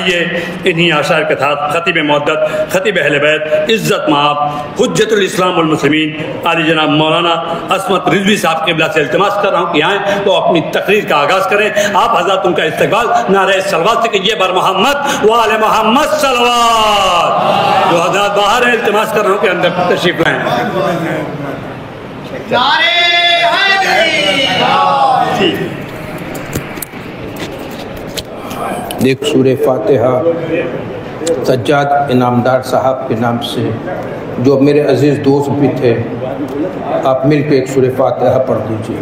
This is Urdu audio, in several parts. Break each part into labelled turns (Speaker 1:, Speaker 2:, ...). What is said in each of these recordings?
Speaker 1: آئیے انہی آثار کے ساتھ خطیب معدد، خطیب اہل بیت، عزت مآب، حجت الاسلام والمسلمین عالی جناب مولانا عصمت رضوی صاحب قبلہ سے التماس کر رہا ہوں کہ آئیں تو اپنی تقریر کا آغاز کریں۔ آپ حضرات ان کا استقبال نعرہ صلوات سے کیجیے، بر محمد وآل محمد صلوات۔ جو حضرات باہر ہیں التماس کر رہا ہوں کہ اندر تشریف لائیں۔
Speaker 2: نعرہ حیدری۔
Speaker 3: ایک سورہ فاتحہ سجاد انعامدار صاحب کے نام سے، جو میرے عزیز دوست بھی تھے، آپ مل کے ایک سورہ فاتحہ پڑھ دیجیے۔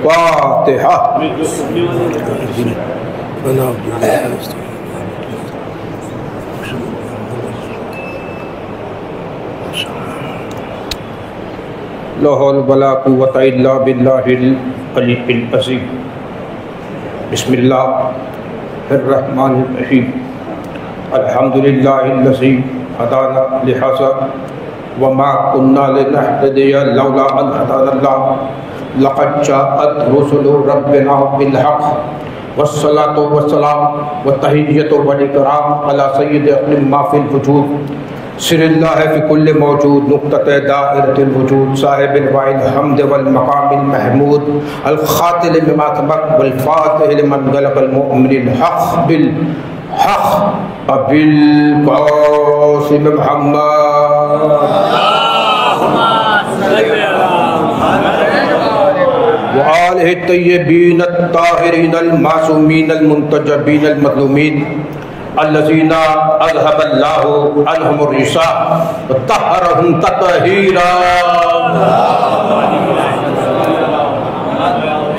Speaker 3: فاتحہ۔ لا حول ولا قوة الا باللہ العلی العظیم۔ بسم اللہ الرحمن الرحیم۔ الحمدللہ الذی ہدانا لہذا وما كنا لنهتدي لولا ان هدانا الله لقد جاءت رسل ربنا بالحق والصلاة والسلام والتحیۃ والاکرام على سید اقلیم ما فی الوجود سر اللہ فی کل موجود نقطۃ دائرۃ الوجود صاحب الوائل حمد والمقام المحمود الخاتم لما سبق والفاتح لمن غلب المؤمن الحق بالحق بالقاسم محمد وآلہ الطیبین الطاہرین المعصومین المنتجبین المظلومین الذین اذهب اللہ عنہم الرجس وطہرہم تطہیرا۔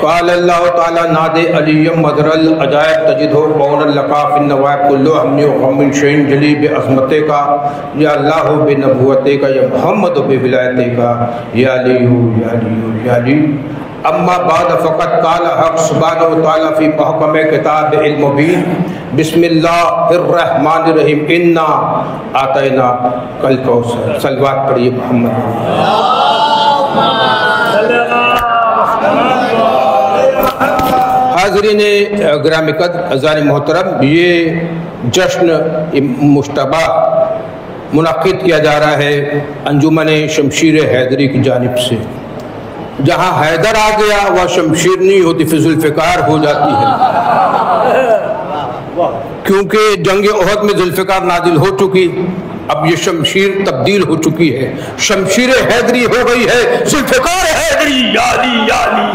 Speaker 3: قال اللہ تعالی ناد علیم مدر العجائب تجدہ قون اللقا فی النوائب کلو ہمنی و غم شین جلی بے عظمتے کا یا اللہ بے نبوتے کا یا محمد بے ولایتے کا یا علی یا علی یا علی۔ اما بعد فقط قال حق سبحانہ وتعالی فی محکم کتاب المبین بسم اللہ الرحمن الرحیم انا آتینا الکوثر۔ صلوات پڑھیے محمد۔ حاضرین گرامی قدر عزیزان محترم، یہ جشن مشتبہ منعقد کیا جا رہا ہے انجمن شمشیر حیدری کی جانب سے۔ جہاں حیدر آ گیا وہ شمشیر نہیں ہوتی، فی ذوالفقار ہو جاتی ہے، کیونکہ جنگ احد میں ذوالفقار نازل ہو چکی، اب یہ شمشیر تبدیل ہو چکی ہے، شمشیر حیدری ہو گئی ہے ذوالفقار حیدری۔ یا علی یا علی۔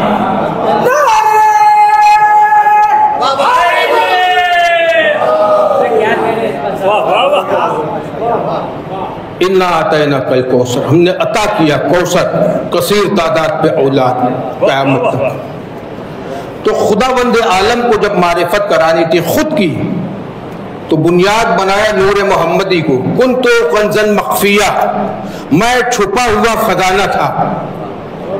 Speaker 3: انا آتینا کل کوثر، ہم نے عطا کیا کوثر، کثیر تعداد پہ اولاد قیامت تک۔ تو خداوند عالم کو جب معرفت کرانی تھی خود کی، تو بنیاد بنایا نور محمدی کو۔ کنتو کنزا مخفیہ، میں چھپا ہوا خزانہ تھا،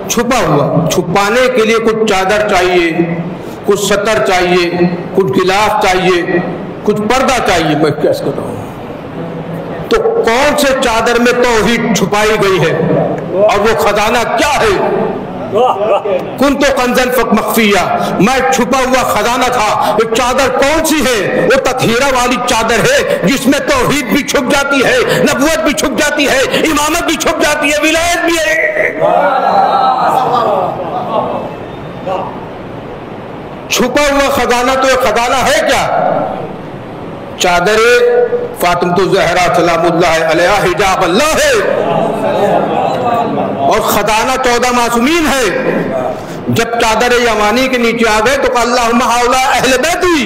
Speaker 3: چھپا ہوا۔ چھپانے کے لیے کچھ چادر چاہیے، کچھ ستر چاہیے، کچھ غلاف چاہیے، کچھ پردہ چاہیے۔ میں کیسے کر رہا ہوں؟ تو کون سے چادر میں توحید چھپائی گئی ہے اور وہ خزانہ کیا ہے؟ کنتو کنزا مخفیہ، میں چھپا ہوا خزانہ تھا۔ وہ چادر کون سی ہے؟ وہ تطہیرہ والی چادر ہے جس میں توحید بھی چھپ جاتی ہے، نبوت بھی چھپ جاتی ہے، امامت بھی چھپ جاتی ہے، ولایت بھی ہے۔ چھپا ہوا خزانہ تو خزانہ ہے کیا؟ چادر فاطمہ الزہرا سلام اللہ علیہا حجاب اللہ ہے، اور خزانہ 14 معصومین ہے۔ جب چادر یمانی کے نیچے آ گئے تو اللہم ہؤلاء اہل بیتی،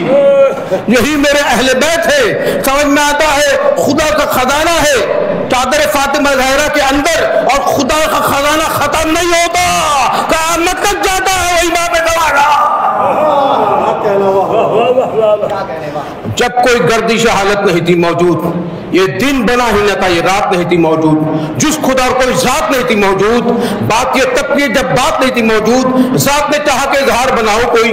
Speaker 3: یہی میرے اہل بیت ہے۔ سمجھ میں آتا ہے خدا کا خزانہ ہے چادر فاطمہ زہرا کے اندر، اور خدا کا خزانہ ختم نہیں ہوتا، قیامت تک جاتا ہے وہ امام زمانہ۔ جب کوئی گردش حالت نہیں تھی موجود، یہ دن بنا ہی نہ تھا، یہ رات نہیں تھی موجود، جس خدا اور کوئی ذات نہیں تھی موجود، بات یہ تب کی جب بات نہیں تھی موجود، ذات نے چاہا کہ اظہار بناؤ کوئی،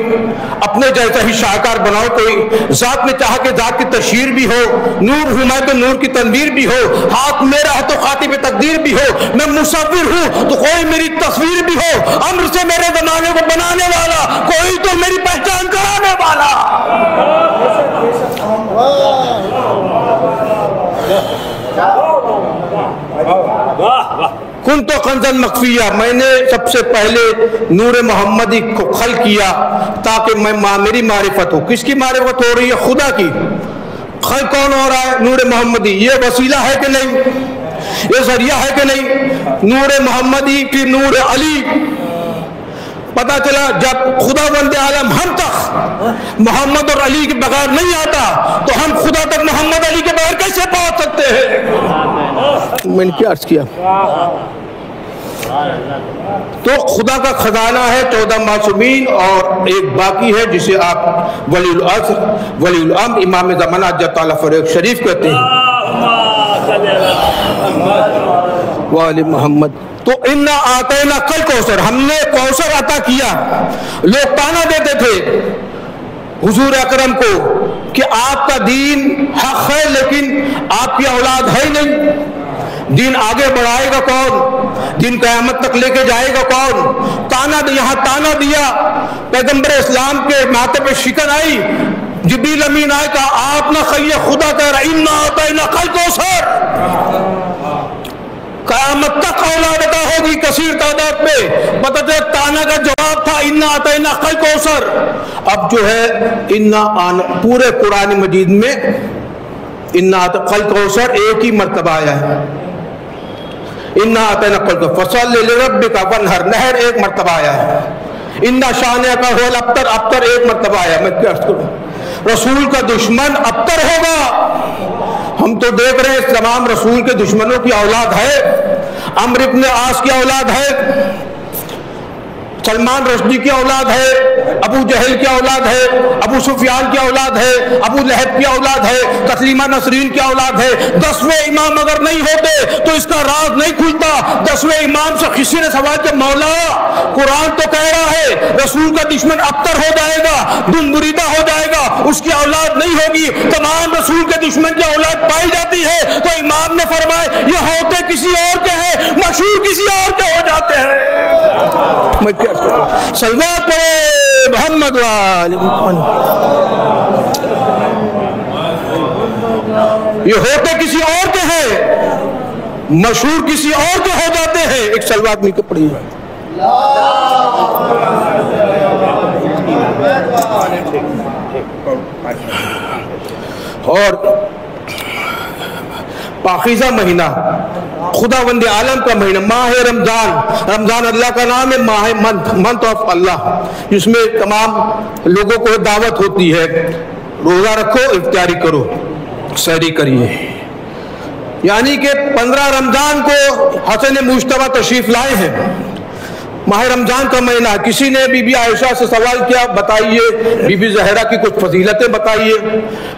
Speaker 3: اپنے جیسا ہی شاہکار بناؤ کوئی، ذات نے چاہا کہ ذات کی تشہیر بھی ہو، نور ہوں میں تو نور کی تنویر بھی ہو، ہاتھ میرا ہے تو خاتم تقدیر بھی ہو، میں مصور ہوں تو کوئی میری تصویر بھی ہو، امر سے میرے زمانے کو بنانے والا، کوئی تو میری پہچان کرانے والا۔ کن تو کنزن مخفیہ، میں نے سب سے پہلے نور محمدی کو خلق کیا تاکہ میری معرفت ہو۔ کس کی معرفت ہو رہی ہے؟ خدا کی۔ خلق کون ہو رہا ہے؟ نور محمدی۔ یہ وسیلہ ہے کہ نہیں؟ یہ ذریعہ ہے کہ نہیں؟ نور محمدی کی نور علی۔ پتا چلا جب خدا بند عالم ہم تک محمد اور علی کے بغیر نہیں آتا تو ہم خدا تک محمد علی کے بغیر کیسے پہنچ سکتے ہیں؟ میں نے کیا عرض کیا؟ تو خدا کا خزانہ ہے 14 معصومین، اور ایک باقی ہے جسے آپ ولی العصر، ولی الامر، امام زمانہ جب تعالیٰ فروغ شریف کہتے ہیں، وآل محمد۔ تو انا آتینا کل کوثر، ہم نے کوثر عطا کیا۔ لوگ تانا دیتے تھے حضور اکرم کو کہ آپ کا دین حق ہے لیکن آپ کی اولاد ہے نہیں، دین آگے بڑھائے گا کون؟ دین قیامت تک لے کے جائے گا کون؟ یہاں تانا دیا، پیغمبر اسلام کے ماتھے پہ شکن آئی، جبریل امین آئے، کہا آپ نہ خیے، خدا کہہ رہا انا آتینا کل کوثر، قیامت تک اولاد عطا ہوگی کثیر تعداد میں۔ پتہ چلا تانا کا جواب تھا انا آتینا کل کوثر۔ اب جو ہے پورے قرآن مجید میں انا کل کوثر ایک ہی مرتبہ آیا ہے، انا آتینا کل کوثر، فصل لربک وانحر، نہر ایک مرتبہ آیا ہے، انا شانئک هو الابتر، ابتر ایک مرتبہ آیا۔ میں کیا عرض کروں؟ رسول کا دشمن ابتر ہوگا۔ ہم تو دیکھ رہے ہیں تمام رسول کے دشمنوں کی اولاد ہے، عمرو ابن عاص کی اولاد ہے، سلمان رشدی کی اولاد ہے، ابو جہل کی اولاد ہے، ابو سفیان کی اولاد ہے، ابو لہب کی اولاد ہے، تسلیمہ نسرین کی اولاد ہے۔ 10ویں امام اگر نہیں ہوتے تو اس کا راز نہیں کھلتا۔ 10ویں امام سے کسی نے سوال کیا، مولا قرآن تو کہہ رہا ہے رسول کا دشمن ابتر ہو جائے گا، دن مریدہ ہو جائے گا، اس کی اولاد نہیں ہوگی، تمام رسول کے دشمن کی اولاد پائی جاتی ہے، تو امام نے فرمایا یہ ہوتے کسی اور کے ہیں، مشہور کسی اور کے ہو جاتے ہیں۔ صلوات پڑھے محمد وآل محمد۔ یہ ہوتے کسی اور کے ہیں، مشہور کسی اور کے ہو جاتے ہیں۔ ایک صلوات مل کے پڑھیے۔ اور پاکیزہ مہینہ، خداوند عالم کا مہینہ، ماہ رمضان۔ رمضان اللہ کا نام ہے، ماہ منتھ آف اللہ، جس میں تمام لوگوں کو دعوت ہوتی ہے، روزہ رکھو، افطاری کرو، سحری کریے۔ یعنی کہ 15 رمضان کو حسن مجتبیٰ تشریف لائے ہیں، ماہ رمضان کا مہینہ۔ کسی نے بی بی عائشہ سے سوال کیا، بتائیے بی بی زہرا کی کچھ فضیلتیں بتائیے۔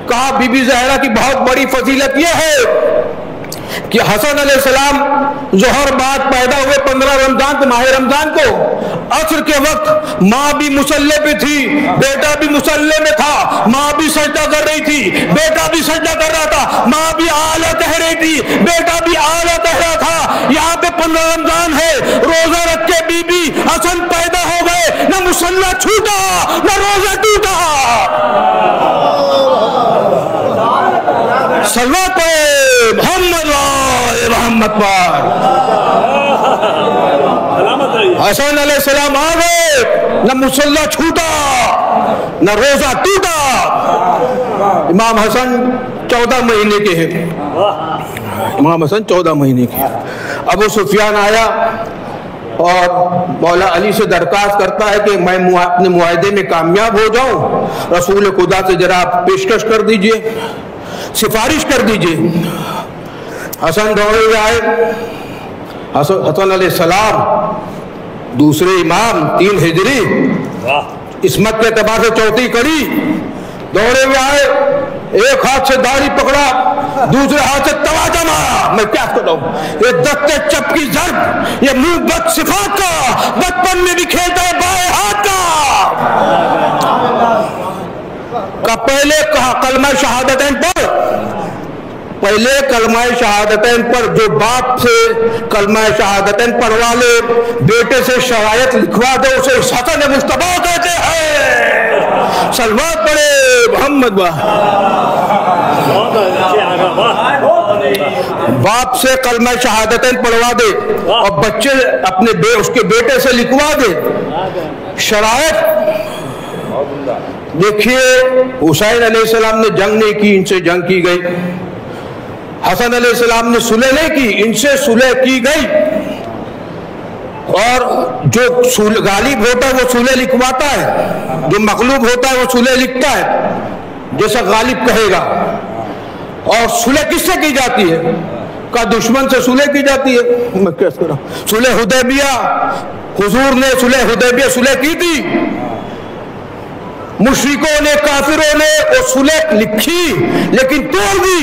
Speaker 3: کہا بی بی زہرا کی بہت بڑی فضیلت یہ ہے کہ حسن علیہ السلام ظہر بعد پیدا ہوئے 15 رمضان کو، ماہ رمضان کو، عصر کے وقت ماں بھی مصلی پہ تھی، بیٹا بھی مصلی میں تھا، ماں بھی سجدہ کر رہی تھی، بیٹا بھی سجدہ کر رہا تھا، ماں بھی اعلیٰ کہہ رہی تھی، بیٹا بھی اعلیٰ کہہ رہا تھا۔ یہاں پہ 15 رمضان ہے، روزہ رکھ کے بی بی حسن پیدا ہو گئے، نہ مصلی چھوٹا نہ روزہ ٹوٹا۔ صلوات محمد محمد پر۔ حسن علیہ السلام آ گئے، نہ مصلی چھوٹا نہ روزہ ٹوٹا۔ امام حسن 14 مہینے کے ہیں، امام حسن 14 مہینے کے۔ ابو سفیان آیا اور مولا علی سے درخواست کرتا ہے کہ میں اپنے معاہدے میں کامیاب ہو جاؤں، رسول خدا سے ذرا پیشکش کر دیجئے، سفارش کر دیجئے۔ حسن دوڑے ہوئے آئے، حسن علیہ السلام دوسرے امام، 3 ہجری، عصمت کے اعتبار سے چوتھی کڑی، دوڑے ہوئے آئے، ایک ہاتھ سے داڑھی پکڑا, دوسرے ہاتھ سے تواجہ مارا. میں کیا کروں, یہ دستے چپ کی ضرب, یہ منہ بد صفات کا, بچپن میں بھی کھیلتا ہے بائیں ہاتھ کا پہلے کہا کلمہ شہادتین پڑھ, پہلے کلمہ شہادتین پر. جو باپ سے کلمہ شہادتین پڑھوا لے, بیٹے سے شرائط لکھوا دے, اسے حسن مصطفیٰ کہتے ہیں. صلوات پڑھے محمد. باپ سے کلمہ شہادتین پڑھوا دے اور بچے اپنے اس کے بیٹے سے لکھوا دے شرائط. دیکھیے حسین علیہ السلام نے جنگ نہیں کی, ان سے جنگ کی گئی. حسن علیہ السلام نے صلح نہیں کی, ان سے صلح کی گئی. اور جو غالب ہوتا ہے وہ صلح لکھواتا ہے, جو مغلوب ہوتا ہے وہ صلح لکھتا ہے جیسا غالب کہے گا. اور صلح کس سے کی جاتی ہے؟ کا دشمن سے صلح کی جاتی ہے. میں کیسے کروں, صلح حدیبیہ, حضور نے صلح حدیبیہ صلح کی تھی. مشرکوں نے, کافروں نے وہ صلح لکھی لیکن توڑ دی.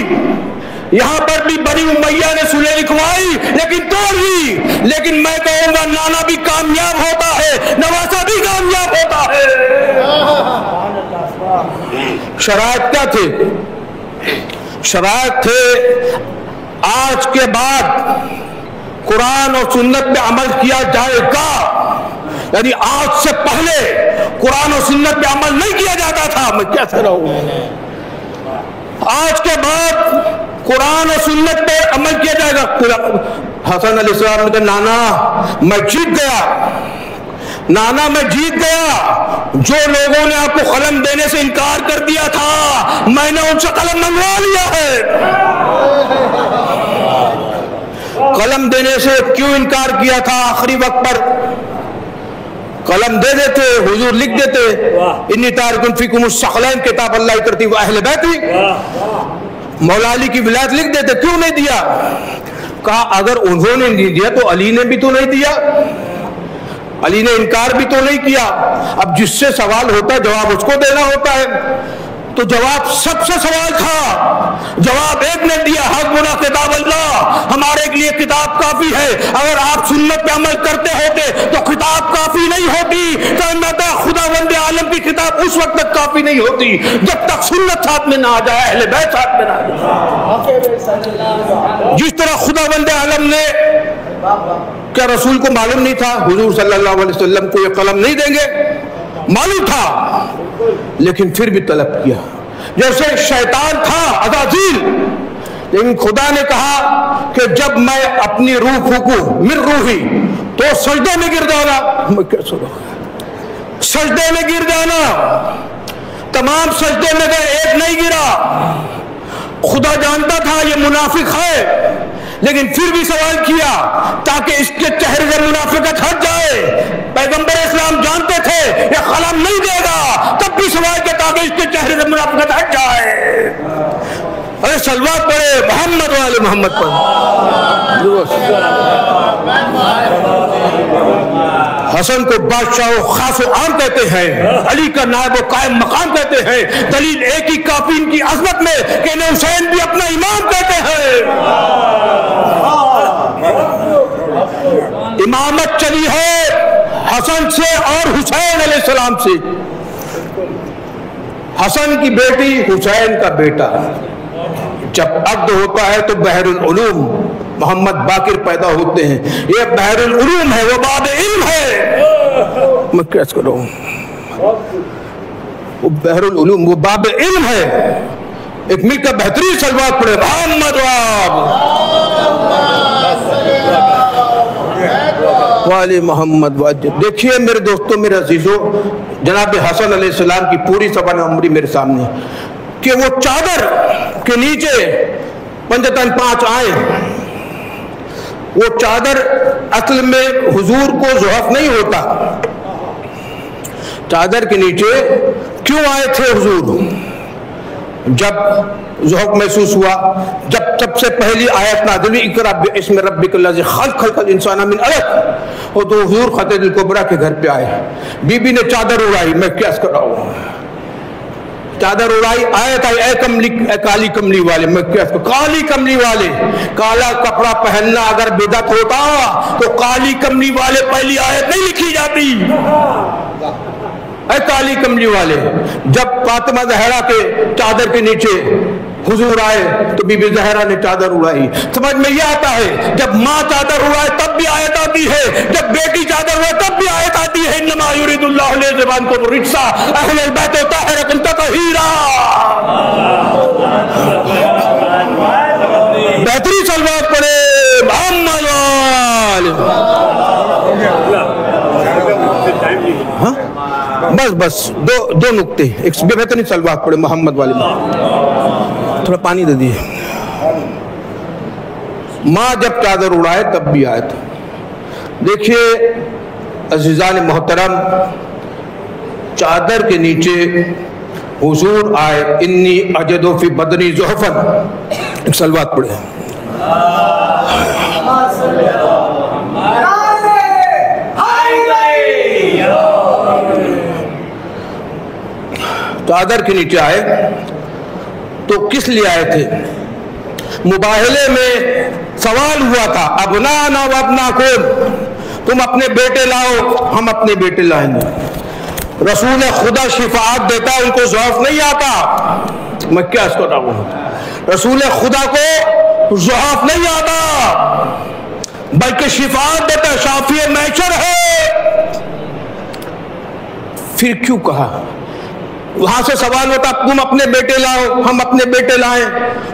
Speaker 3: یہاں پر بھی بنی امیہ نے صلح لکھوائی لیکن توڑ دی. لیکن میں کہوں گا نانا بھی کامیاب ہوتا ہے, نواسا بھی کامیاب ہوتا ہے. شرائط کیا تھے؟ شرائط تھے آج کے بعد قرآن اور سنت پہ عمل کیا جائے گا. یعنی آج سے پہلے قرآن و سنت پہ عمل نہیں کیا جاتا تھا. میں کیا کہہ رہا ہوں, آج کے بعد قرآن و سنت پہ عمل کیا جائے گا. حسن علیہ السلام نے کہا نانا میں جیت گیا, نانا میں جیت گیا. جو لوگوں نے آپ کو قلم دینے سے انکار کر دیا تھا میں نے ان سے قلم منگوا لیا ہے. قلم دینے سے کیوں انکار کیا تھا؟ آخری وقت پر قلم دے دیتے, حضور لکھ دیتے انی تارک فیکم الثقلین کتاب اللہ ترتیب اہل بیتی. مولا علی کی ولایت لکھ دیتے, کیوں نہیں دیا؟ کہا اگر انہوں نے نہیں دیا تو علی نے بھی تو نہیں دیا, علی نے انکار بھی تو نہیں کیا. اب جس سے سوال ہوتا ہے جواب اس کو دینا ہوتا ہے. تو جواب سب سے سوال تھا, جواب ایک نے دیا حق بنا کتاب اللہ, ہمارے لیے کتاب کافی ہے. اگر آپ سنت پہ عمل کرتے ہوتے تو کتاب کافی نہیں ہوتی. تو خدا بند عالم کی کتاب اس وقت تک کافی نہیں ہوتی جب تک سنت ساتھ میں نہ آ جائے, اہل بیت ساتھ میں نہ آ جائے. جس طرح خدا بند عالم نے, کیا رسول کو معلوم نہیں تھا حضور صلی اللہ علیہ وسلم کو یہ قلم نہیں دیں گے؟ معلوم تھا لیکن پھر بھی طلب کیا. جیسے شیطان تھا عزازیل, لیکن خدا نے کہا کہ جب میں اپنی روح پھونکوں من روحی تو سجدے میں گر جانا. میں کیا سنوں, سجدے میں گر جانا. تمام سجدے میں گئے, ایک نہیں گرا. خدا جانتا تھا یہ منافق ہے لیکن پھر بھی سوال کیا تاکہ اس کے چہرے سے منافقت ہٹ جائے. پیغمبر اسلام جانتے تھے یہ قلم نہیں دے گا, تب بھی سوال کیا تاکہ اس کے چہرے سے منافقت ہٹ جائے. ارے صلوات پڑھے محمد والے محمد پر. حسن کو بادشاہ و خاص و عام کہتے ہیں, علی کا نائب و قائم مقام کہتے ہیں. دلیل ایک ہی کافی ان کی عظمت میں کہ انہیں حسین بھی اپنا امام کہتے ہیں. امامت چلی ہے حسن سے اور حسین علیہ السلام سے. حسن کی بیٹی حسین کا بیٹا. جب عقد ہوتا ہے تو بحر العلوم محمد باقر پیدا ہوتے ہیں. یہ بحر العلوم ہے, وہ باب علم ہے. میں کیسے کروں, وہ بحر العلوم, وہ باب علم ہے. ایک مل کا بہترین صلوات پڑھے محمد والی محمد واجد. دیکھیے میرے دوستوں, میرے عزیزوں, جناب حسن علیہ السلام کی پوری سبانہ عمری میرے سامنے کہ وہ چادر کے نیچے پنجتن 5 آئے. وہ چادر اصل میں حضور کو زحف نہیں ہوتا. چادر کے نیچے کیوں آئے تھے حضور؟ جب ذوق محسوس ہوا, جب سب سے پہلی آیت نازل ہوئی اقرأ باسم ربک الذی خلق الانسان من علق, وہ تو حضور خطیب الکبریٰ کے گھر پہ آئے. بی بی نے چادر اڑائی. میں کیا کر رہا ہوں, چادر اڑائی، آیت آئی اے کملی، اے کالی کملی والے، میں کیا کالی کملی والے، کالا کپڑا پہننا اگر بدعت ہوتا تو کالی کملی والے پہلی آیت نہیں لکھی جاتی۔ اے کالی کملی والے، جب فاطمہ زہرا کے چادر کے نیچے حضور آئے تو بی بی زہرا نے چادر اڑائی۔ سمجھ میں یہ آتا ہے جب ماں چادر اڑائے تب بھی آیت آتی ہے، جب بیٹی چادر اڑائے تب بھی آیت آتی ہے، انما یرید اللہ لیذہبعنکم الرجس اہل البیت وطہرکم تطہیرا۔ بہترین صلوات پڑھے محمد وآلہ۔ بس دو نکتے، ایک بہترین صلوات پڑھے محمد والے میں، تھوڑا پانی دے دیئے۔ ماں جب چادر اڑائے تب بھی آئے تھے۔ دیکھیے عزیزان محترم، چادر کے نیچے حضور آئے، انی اجد فی بدنی ضعفا، ایک صلوات پڑھے۔ چادر کے نیچے آئے تو کس لیے آئے تھے؟ مباہلے میں سوال ہوا تھا، ابنانا و ابناکم، تم اپنے بیٹے لاؤ ہم اپنے بیٹے لائیں گے۔ رسول خدا شفاعت دیتا ہے، ان کو ضعف نہیں آتا۔ میں کیا اس کو رہوں، رسول خدا کو ضعف نہیں آتا بلکہ شفاعت دیتا ہے، شافی محشر ہے۔ پھر کیوں کہا؟ وہاں سے سوال ہوتا تم اپنے بیٹے لاؤ ہم اپنے بیٹے لائیں،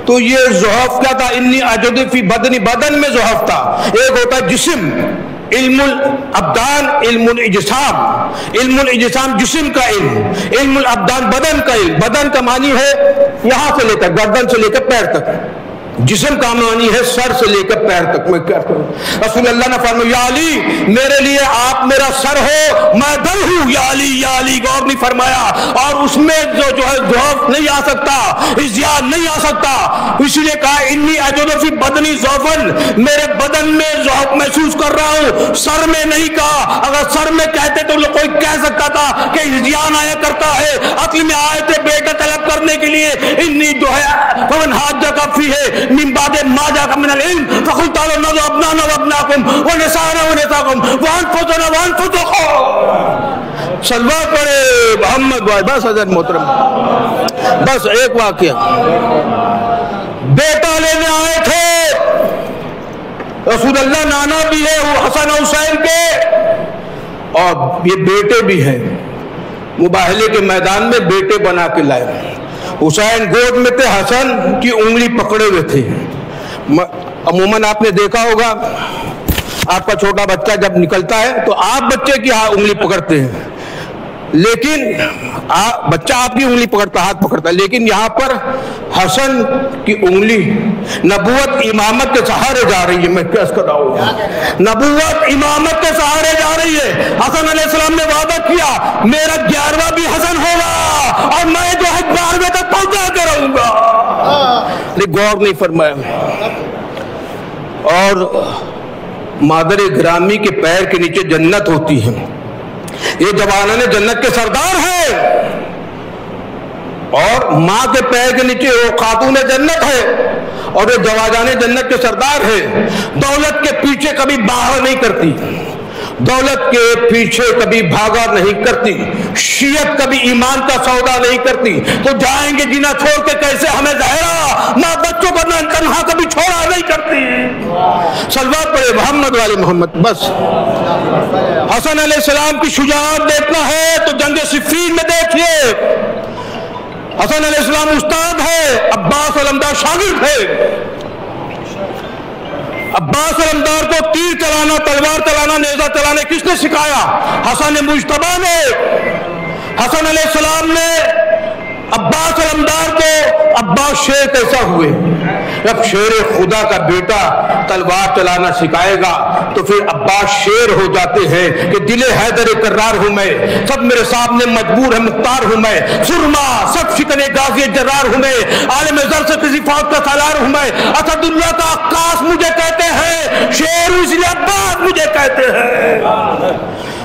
Speaker 3: تو یہ ضعف کیا تھا؟ انی اجد فی بدنی، بدن میں ضعف تھا۔ ایک ہوتا ہے جسم، علم الابدان، علم الاجسام۔ علم الاجسام جسم کا علم، علم الابدان بدن کا علم۔ بدن کا معنی ہے یہاں سے لے کر گردن سے لے کر پیر تک، جسم کا معنی ہے سر سے لے کر پیر تک۔ میں کیا کروں؟ رسول اللہ نے فرمایا یا علی، میرے لیے آپ میرا سر ہو، میں دل ہوں، یا علی یا علی۔ غور نہیں فرمایا، اور اس میں جو ہے ضعف نہیں آ سکتا، ازیان نہیں آ سکتا، اس لیے کہا انی اجد فی بدنی ضعفا، میرے بدن میں ضعف محسوس کر رہا ہوں، سر میں نہیں کہا۔ اگر سر میں کہتے تو کوئی کہہ سکتا تھا کہ ازیان آیا کرتا ہے، اصل میں آئے تھے بیٹا طلب کرنے کے لیے۔ انی جو ہے فمن حاجک فیہ من بعد ما جاءک من العلم فقل تعالوا ندعو ابناءنا وابناءکم ونساءنا ونساءکم وانفسنا وانفسکم۔ صلوات پڑھے محمد بھائی۔ بس حضرت محترم، بس ایک واقعہ، بیٹا لینے آئے تھے رسول اللہ، نانا بھی ہے وہ حسن حسین کے، اور یہ بیٹے بھی ہیں۔ مباہلے کے میدان میں بیٹے بنا کے لائے۔ حسین گود میں تھے، حسن کی انگلی پکڑے ہوئے تھے۔ عموماً آپ نے دیکھا ہوگا آپ کا چھوٹا بچہ جب نکلتا ہے تو آپ بچے کی انگلی پکڑتے ہیں، لیکن بچہ آپ کی انگلی پکڑتا، ہاتھ پکڑتا ہے، لیکن یہاں پر حسن کی انگلی نبوت امامت کے سہارے جا رہی ہے۔ میں کیا کر رہا ہوں؟ نبوت امامت کے سہارے جا رہی ہے۔ حسن علیہ السلام نے وعدہ کیا میرا 11واں بھی حسن ہوگا اور میں جو ہے 12ویں تک پہنچا کے رہوں گا۔ لیکن غور نہیں فرمایا۔ اور مادر گرامی کے پیر کے نیچے جنت ہوتی ہے، یہ جوانان جنت کے سردار ہیں، اور ماں کے پیر کے نیچے وہ خاتون جنت ہے اور یہ جوانان جنت کے سردار ہیں۔ دولت کے پیچھے کبھی باہر نہیں کرتی، دولت کے پیچھے کبھی بھاگا نہیں کرتی، شیعت کبھی ایمان کا سودا نہیں کرتی۔ تو جائیں گے جنہ چھوڑ کے کیسے ہمیں زہرا، ماں بچوں کو نہ تنہا کبھی چھوڑا نہیں کرتی۔ صلوات پڑھے محمد والے محمد۔ بس حسن علیہ السلام کی شجاعت دیکھنا ہے تو جنگ صفین میں دیکھیے، حسن علیہ السلام استاد ہے، عباس علمدار شاگرد ہے۔ عباس علمدار کو تیر چلانا، تلوار چلانا، نیزہ چلانا کس نے سکھایا؟ حسن مجتبیٰ نے۔ حسن علیہ السلام نے عباس علمدار کو، عباس شیر کیسا ہوئے؟ جب شیر خدا کا بیٹا تلوار چلانا سکھائے گا تو پھر عباس شیر ہو جاتے ہیں کہ دل حیدر کرار ہوں میں، سب میرے سامنے مجبور ہے مختار ہوں میں، سرما سب شکن غازی جرار ہوں میں، عالم زر سے کسی فوج کا سالار ہوں میں، اسد اللہ کا عکاس مجھے کہتے ہیں، شیر اس لیے عباس مجھے کہتے ہیں۔